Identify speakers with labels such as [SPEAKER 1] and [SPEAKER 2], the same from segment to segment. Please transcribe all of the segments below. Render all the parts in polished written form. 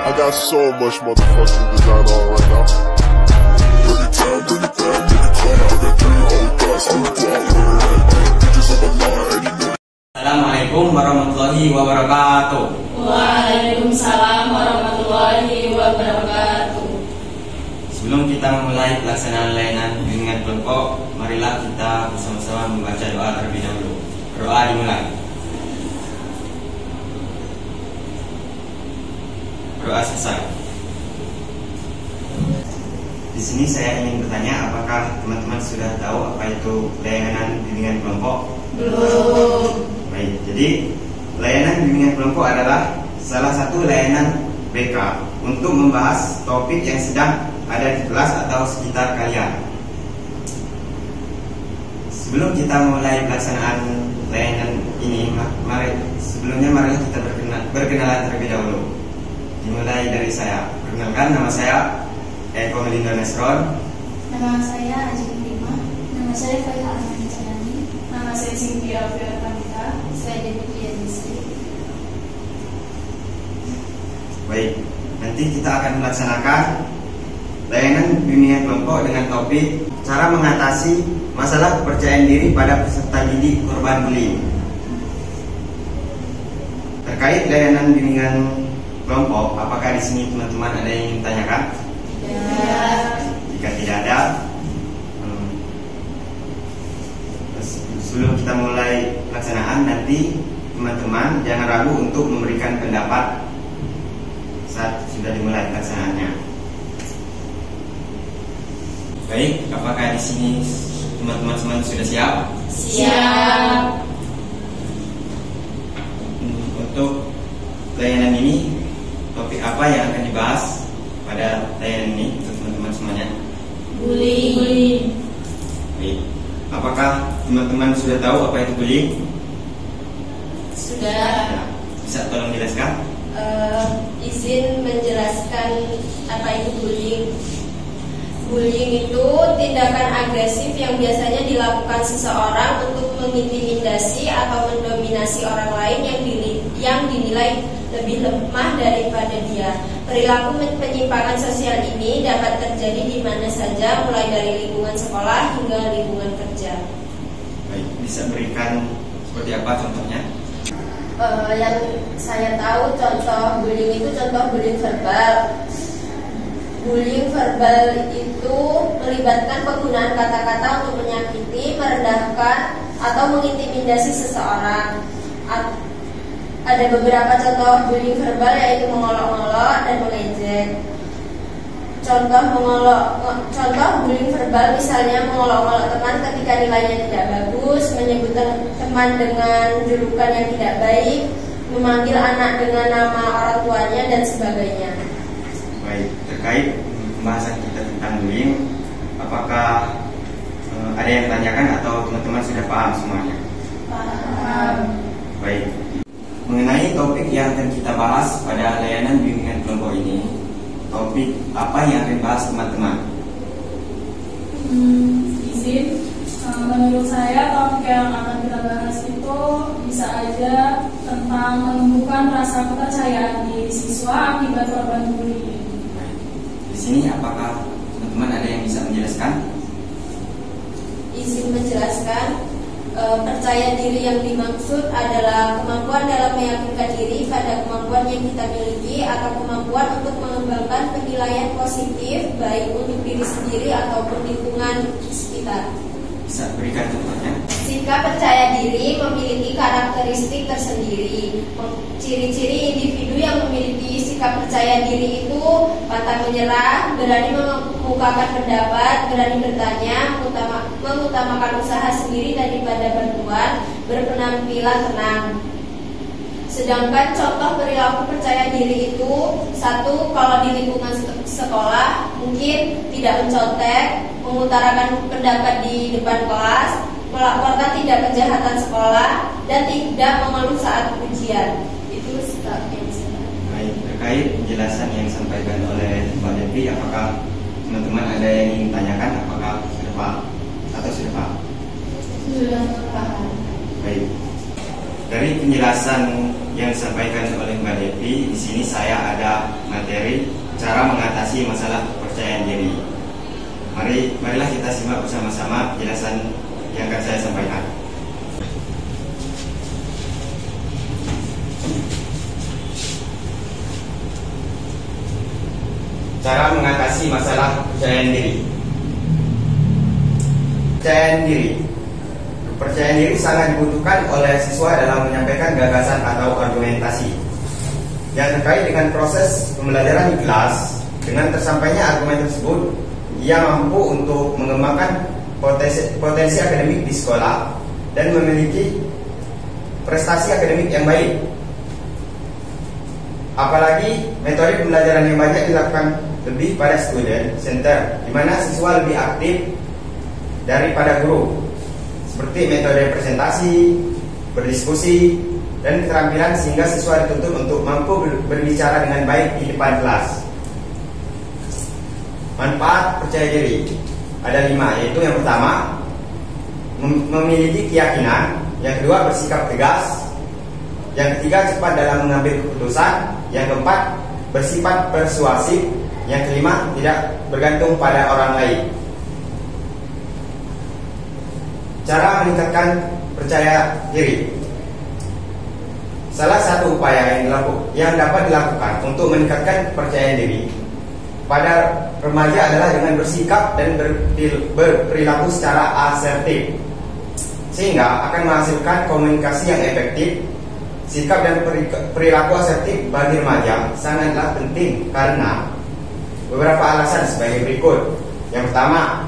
[SPEAKER 1] I got so much motherfucking design on right now. Bring it down, bring it down, make it clap. I got 3 whole thoughts, I'm bitches on my line, and you know.
[SPEAKER 2] Assalamualaikum warahmatullahi wabarakatuh.
[SPEAKER 3] Waalaikumsalam warahmatullahi wabarakatuh.
[SPEAKER 2] Sebelum kita memulai pelaksanaan layanan bimbingan kelompok, marilah kita bersama-sama membaca doa terlebih dahulu. Doa dimulai. Doa selesai. Di sini saya ingin bertanya, apakah teman-teman sudah tahu apa itu layanan bimbingan kelompok?
[SPEAKER 3] Belum.
[SPEAKER 2] Baik, jadi layanan bimbingan kelompok adalah salah satu layanan BK untuk membahas topik yang sedang ada di kelas atau sekitar kalian. Sebelum kita mulai pelaksanaan layanan ini, marilah kita berkenalan terlebih dahulu. Dimulai dari saya. Perkenalkan, nama saya Eko Melinda Nesron.
[SPEAKER 3] Nama saya Ajeng Prima. Nama saya Faiha Ahmad Jalani. Nama saya Cynthia Fiatanita. Saya Deputi Administri.
[SPEAKER 2] Baik, nanti kita akan melaksanakan layanan bimbingan kelompok dengan topik cara mengatasi masalah kepercayaan diri pada peserta didik korban bullying. Terkait layanan bimbingan kelompok, apakah di sini teman-teman ada yang ingin tanyakan?
[SPEAKER 3] Ya.
[SPEAKER 2] Jika tidak ada, sebelum kita mulai pelaksanaan, nanti teman-teman jangan ragu untuk memberikan pendapat saat sudah dimulai pelaksanaannya. Baik, apakah di sini teman-teman semua sudah siap?
[SPEAKER 3] Siap.
[SPEAKER 2] Untuk layanan ini, topik apa yang akan dibahas pada layanan ini untuk teman-teman semuanya?
[SPEAKER 3] Bullying.
[SPEAKER 2] Baik, apakah teman-teman sudah tahu apa itu bullying?
[SPEAKER 3] Sudah.
[SPEAKER 2] Ya, bisa tolong jelaskan?
[SPEAKER 4] Izin menjelaskan apa itu bullying. Bullying itu tindakan agresif yang biasanya dilakukan seseorang untuk mengintimidasi atau mendominasi orang lain yang dinilai lebih lemah daripada dia. Perilaku penyimpangan sosial ini dapat terjadi di mana saja, mulai dari lingkungan sekolah hingga lingkungan kerja.
[SPEAKER 2] Baik, bisa berikan seperti apa contohnya?
[SPEAKER 4] Yang saya tahu contoh bullying itu contoh bullying verbal. Bullying verbal itu melibatkan penggunaan kata-kata untuk menyakiti, merendahkan, atau mengintimidasi seseorang. Ada beberapa contoh bullying verbal, yaitu mengolok-olok dan mengejek. Contoh bullying verbal misalnya mengolok-olok teman ketika nilainya tidak bagus, menyebut teman dengan julukan yang tidak baik, memanggil anak dengan nama orang tuanya, dan sebagainya.
[SPEAKER 2] Baik, terkait pembahasan kita tentang bullying, apakah ada yang tanyakan atau teman-teman sudah paham semuanya?
[SPEAKER 3] Paham.
[SPEAKER 2] Baik, mengenai topik yang akan kita bahas pada layanan bimbingan kelompok ini, topik apa yang akan dibahas teman-teman?
[SPEAKER 3] Izin, menurut saya topik yang akan kita bahas itu bisa aja tentang menumbuhkan rasa kepercayaan diri siswa akibat korban bullying.
[SPEAKER 2] Di sini apakah teman-teman ada yang bisa menjelaskan?
[SPEAKER 4] Izin menjelaskan, percaya diri yang dimaksud adalah kemampuan dalam meyakinkan diri pada kemampuan yang kita miliki atau kemampuan untuk mengembangkan penilaian positif baik untuk diri sendiri ataupun lingkungan sekitar.
[SPEAKER 2] Bisa berikan contohnya?
[SPEAKER 4] Sikap percaya diri memiliki karakteristik tersendiri. Ciri-ciri individu yang memiliki sikap percaya diri itu pantang menyerah, berani mengemukakan pendapat, berani bertanya, mengutamakan usaha sendiri daripada bantuan, berpenampilan tenang. Sedangkan contoh perilaku percaya diri itu, satu, kalau di lingkungan sekolah mungkin tidak mencontek, mengutarakan pendapat di depan kelas, melaporkan tindak kejahatan sekolah, dan tidak mengeluh saat ujian. Itu sikap yang saya.
[SPEAKER 2] Baik, terkait penjelasan yang disampaikan oleh Mbak Devi, apakah teman-teman ada yang ingin tanyakan? Apakah sudah paham atau sudah paham?
[SPEAKER 3] Sudah paham.
[SPEAKER 2] Baik. Dari penjelasan yang disampaikan oleh Mbak Devi, di sini saya ada materi cara mengatasi masalah kepercayaan diri. Marilah kita simak bersama-sama penjelasan yang akan saya sampaikan. Cara mengatasi masalah kepercayaan diri. Kepercayaan diri sangat dibutuhkan oleh siswa dalam menyampaikan gagasan atau argumentasi yang terkait dengan proses pembelajaran di kelas. Dengan tersampainya argumen tersebut, ia mampu untuk mengembangkan potensi akademik di sekolah dan memiliki prestasi akademik yang baik. Apalagi metode pembelajaran yang banyak dilakukan lebih pada student center, di mana siswa lebih aktif daripada guru, seperti metode presentasi, berdiskusi, dan keterampilan sehingga siswa dituntut untuk mampu berbicara dengan baik di depan kelas. Manfaat percaya diri ada 5, yaitu yang pertama, memiliki keyakinan, yang kedua, bersikap tegas, yang ketiga, cepat dalam mengambil keputusan, yang keempat, bersifat persuasif, yang kelima, tidak bergantung pada orang lain. Cara meningkatkan percaya diri. Salah satu upaya yang dapat dilakukan untuk meningkatkan kepercayaan diri pada remaja adalah dengan bersikap dan berperilaku secara asertif, sehingga akan menghasilkan komunikasi yang efektif. Sikap dan perilaku asertif bagi remaja sangatlah penting karena beberapa alasan sebagai berikut. Yang pertama,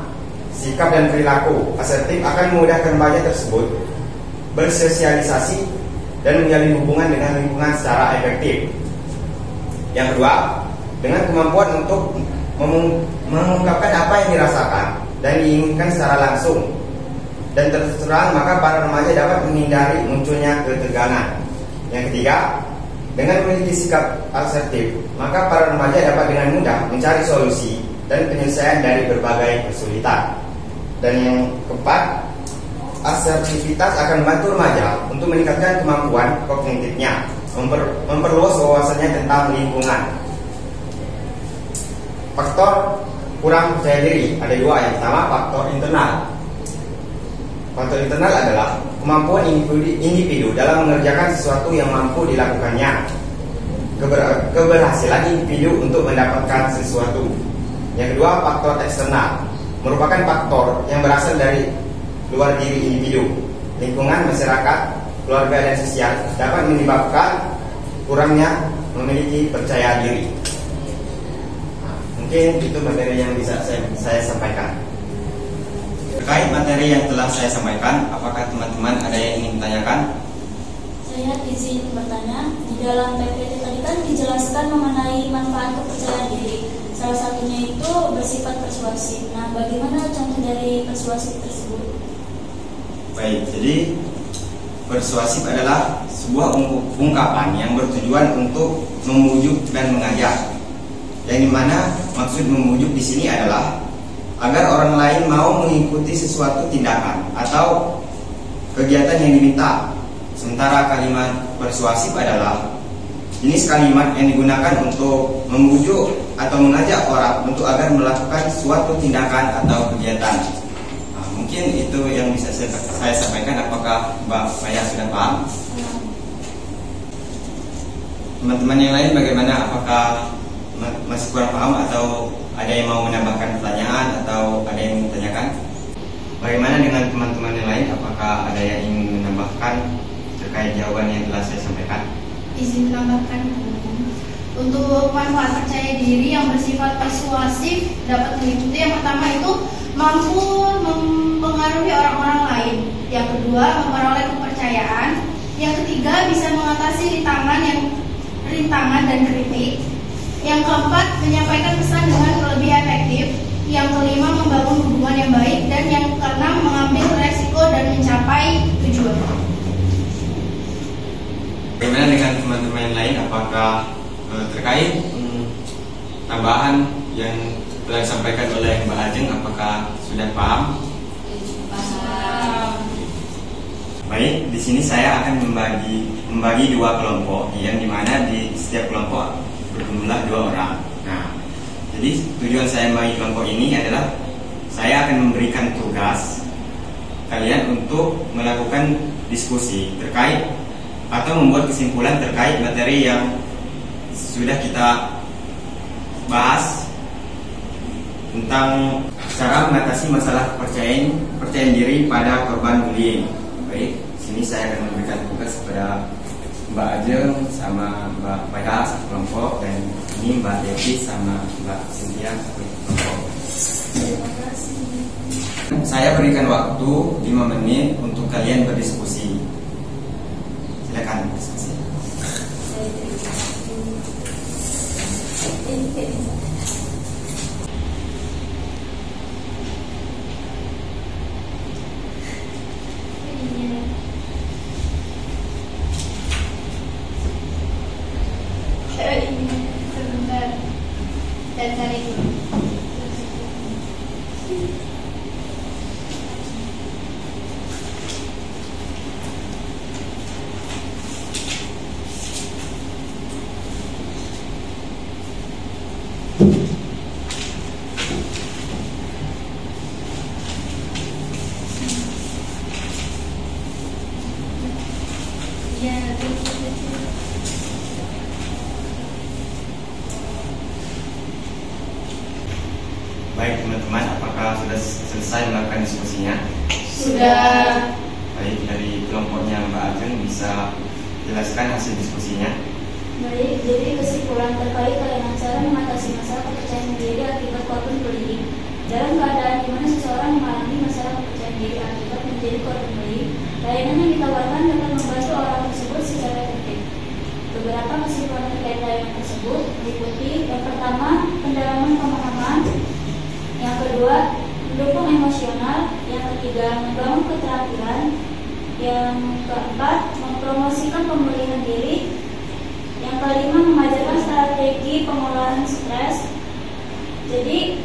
[SPEAKER 2] sikap dan perilaku asertif akan memudahkan remaja tersebut bersosialisasi dan menjalin hubungan dengan lingkungan secara efektif. Yang kedua, dengan kemampuan untuk mengungkapkan apa yang dirasakan dan diinginkan secara langsung dan terus terang, maka para remaja dapat menghindari munculnya ketegangan. Yang ketiga, dengan memiliki sikap asertif, maka para remaja dapat dengan mudah mencari solusi dan penyelesaian dari berbagai kesulitan. Dan yang keempat, asertivitas akan membantu remaja untuk meningkatkan kemampuan kognitifnya, memperluas wawasannya tentang lingkungan. Faktor kurang percaya diri ada 2. Yang pertama, faktor internal. Faktor internal adalah kemampuan individu dalam mengerjakan sesuatu yang mampu dilakukannya. Keberhasilan individu untuk mendapatkan sesuatu. Yang kedua, faktor eksternal merupakan faktor yang berasal dari luar diri individu. Lingkungan, masyarakat, keluarga, dan sosial dapat menyebabkan kurangnya memiliki percaya diri. Mungkin itu materi yang bisa saya sampaikan. Terkait materi yang telah saya sampaikan, apakah teman-teman ada yang ingin ditanyakan?
[SPEAKER 3] Saya izin bertanya. Di dalam PPT tadi kan dijelaskan mengenai manfaat kepercayaan diri. Salah satunya itu bersifat persuasif. Nah, bagaimana contoh dari persuasif tersebut?
[SPEAKER 2] Baik, jadi persuasif adalah sebuah ungkapan yang bertujuan untuk memujuk dan mengajak. Yang dimana maksud memujuk di sini adalah agar orang lain mau mengikuti sesuatu tindakan atau kegiatan yang diminta. Sementara kalimat persuasif adalah jenis kalimat yang digunakan untuk membujuk atau mengajak orang untuk agar melakukan suatu tindakan atau kegiatan. Nah, mungkin itu yang bisa saya sampaikan. Apakah Mbak Maya sudah paham? Teman-teman yang lain bagaimana? Apakah masih kurang paham atau ada yang mau menambahkan pertanyaan atau ada yang menanyakan? Bagaimana dengan teman-teman yang lain? Apakah ada yang ingin menambahkan terkait jawaban yang telah saya sampaikan?
[SPEAKER 5] Izin menambahkan. Untuk manfaat percaya diri yang bersifat persuasif dapat meliputi yang pertama itu mampu mempengaruhi orang-orang lain. Yang kedua, memperoleh kepercayaan. Yang ketiga, bisa mengatasi rintangan dan kritik. Yang keempat, menyampaikan pesan dengan lebih efektif. Yang kelima, membangun hubungan yang baik. Dan yang keenam, mengambil resiko dan mencapai tujuan.
[SPEAKER 2] Bagaimana dengan teman-teman yang lain? Apakah terkait tambahan yang telah disampaikan oleh Mbak Ajeng, apakah sudah paham?
[SPEAKER 3] Paham.
[SPEAKER 2] Baik, di sini saya akan membagi dua kelompok, yang dimana di setiap kelompok berjumlah 2 orang. Nah, jadi tujuan saya membagi kelompok ini adalah saya akan memberikan tugas kalian untuk melakukan diskusi terkait atau membuat kesimpulan terkait materi yang sudah kita bahas tentang cara mengatasi masalah percaya diri pada korban bullying. Baik, sini saya akan memberikan tugas kepada Mbak Ajeng sama Mbak Paya satu kelompok, dan ini Mbak Devi sama Mbak Cynthia satu kelompok.
[SPEAKER 3] Terima kasih.
[SPEAKER 2] Saya berikan waktu 5 menit untuk kalian berdiskusi. Silakan diskusi.
[SPEAKER 5] Sebentar, dan cari dulu.
[SPEAKER 2] Baik teman-teman, apakah sudah selesai melakukan diskusinya?
[SPEAKER 5] Sudah.
[SPEAKER 2] Baik, dari kelompoknya Mbak Ajeng bisa jelaskan hasil diskusinya.
[SPEAKER 3] Baik, jadi kesimpulan terkait layanan cara mengatasi masalah kepercayaan diri akibat korban bullying. Dalam keadaan di mana seseorang mengalami masalah kepercayaan diri akibat menjadi korban bullying, layanan yang ditawarkan dapat membantu orang tersebut secara efektif. Beberapa kesimpulan terkait layanan tersebut meliputi: yang pertama, pendalaman pemahaman; yang kedua, mendukung emosional; yang ketiga, membangun keterampilan; yang keempat, mempromosikan pemulihan diri; yang kelima, mengajarkan strategi pengolahan stres. Jadi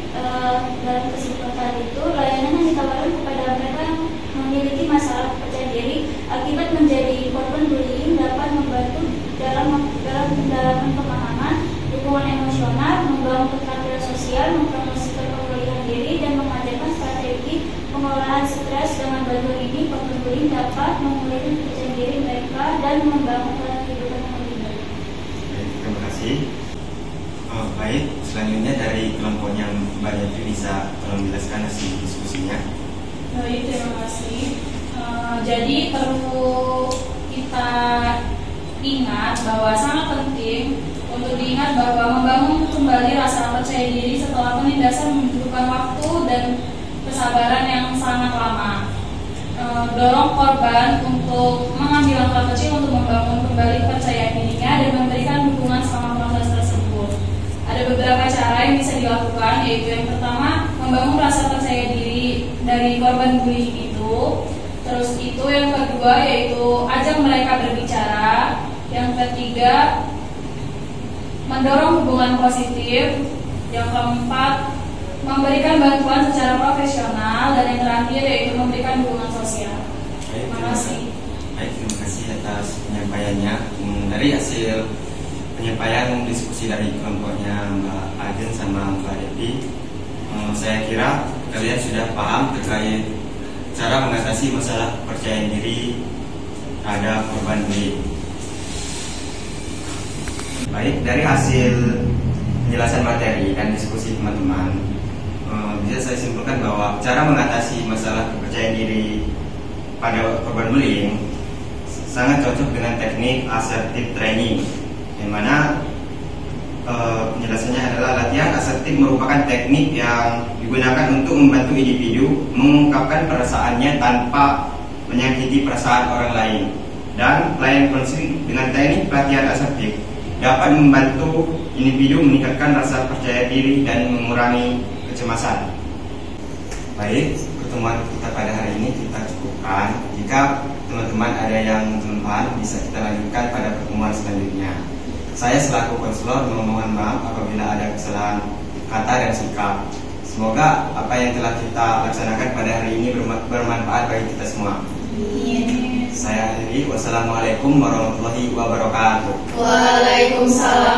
[SPEAKER 3] dalam kesimpulan itu, layanan yang ditawarkan kepada mereka yang memiliki masalah kepercayaan diri akibat menjadi korban bullying dapat membantu dalam pendalaman pemahaman, dukungan emosional, membangun keterampilan sosial, mempromosikan pemulihan diri, dan mengajarkan strategi pengolahan stres. Dengan bantuan ini, korban bullying dapat memulihkan kepercayaan diri mereka dan membangun kehidupan yang lebih baik.
[SPEAKER 2] Baik, terima kasih. Baik, selanjutnya dari kelompoknya Mbak Devi bisa tolong jelaskan hasil diskusinya.
[SPEAKER 6] Baik, terima kasih. Jadi perlu kita ingat bahwa sangat penting untuk diingat bahwa membangun kembali rasa percaya diri setelah penindasan membutuhkan waktu dan kesabaran yang sangat lama. Dorong korban untuk mengambil langkah kecil untuk membangun kembali kepercayaan dirinya dan memberikan dukungan selama proses tersebut. Ada beberapa cara yang bisa dilakukan, yaitu yang pertama, membangun rasa percaya diri dari korban bullying itu. Terus itu yang kedua, yaitu ajak mereka berbicara. Yang ketiga, mendorong hubungan positif. Yang keempat, memberikan bantuan secara profesional. Dan yang terakhir, yaitu memberikan dukungan sosial. Terima kasih.
[SPEAKER 2] Baik, terima kasih atas penyampaiannya. Dari hasil penyampaian diskusi dari kelompoknya Mbak Ajeng sama Mbak Devi, saya kira kalian sudah paham terkait cara mengatasi masalah kepercayaan diri pada korban bullying. Baik, dari hasil penjelasan materi dan diskusi teman-teman, bisa saya simpulkan bahwa cara mengatasi masalah kepercayaan diri pada korban bullying sangat cocok dengan teknik assertive training, yang mana penjelasannya adalah latihan asertif merupakan teknik yang digunakan untuk membantu individu mengungkapkan perasaannya tanpa menyakiti perasaan orang lain. Dan pelayanan konseling dengan teknik pelatihan asertif dapat membantu individu meningkatkan rasa percaya diri dan mengurangi kecemasan. Baik, pertemuan kita pada hari ini kita cukupkan. Jika teman-teman ada yang belum paham, bisa kita lanjutkan pada pertemuan selanjutnya. Saya selaku konselor mohon maaf apabila ada kesalahan kata dan sikap. Semoga apa yang telah kita laksanakan pada hari ini bermanfaat bagi kita semua.
[SPEAKER 5] Yes.
[SPEAKER 2] saya akhiri. Wassalamualaikum warahmatullahi wabarakatuh.
[SPEAKER 5] Waalaikumsalam.